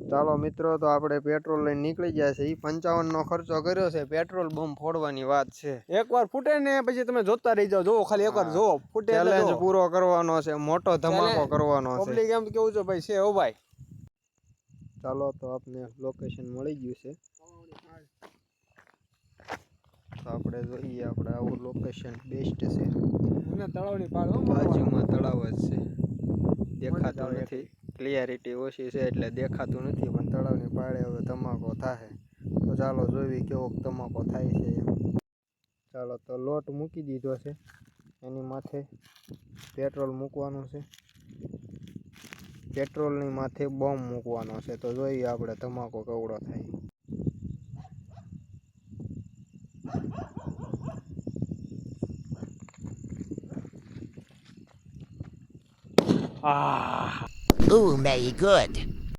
ચાલો મિત્રો, તો આપણે પેટ્રોલ લઈને નીકળી ગયા છે. 55 નો ખર્ચો કર્યો છે. પેટ્રોલ બમ ફોડવાની વાત છે. એકવાર ફૂટે ને પછી તમે જોતા રહી જાઓ. જોવો ખાલી એકવાર જોવો ફૂટે એટલે ચેલેન્જ જોવો. પૂરો કરવાનો છે. મોટો ધમાકો કરવાનો છે. પબ્લિક એમ કેવું છે ભાઈ છે. ઓ ભાઈ ચાલો, તો આપને લોકેશન મળી ગયું છે. તો આપણે જોઈએ, આપણે આવું લોકેશન બેસ્ટ છે. મને તળાવની પાળ બાજુમાં તળાવ જ છે. દેખાતું નથી, ક્લિયરિટી ઓછી છે એટલે દેખાતું નથી, પણ તળાવની પાળે હવે ધમાકો થાય. તો ચાલો જોવી કેવો ધમાકો થાય છે એમ. ચાલો, તો લોટ મૂકી દીધો છે. એની માથે પેટ્રોલ મૂકવાનું છે. પેટ્રોલની માથે બોમ્બ મૂકવાનો છે. તો જોઈએ આપણે ધમાકો કેવડો થાય. Ah. Ooh, very good.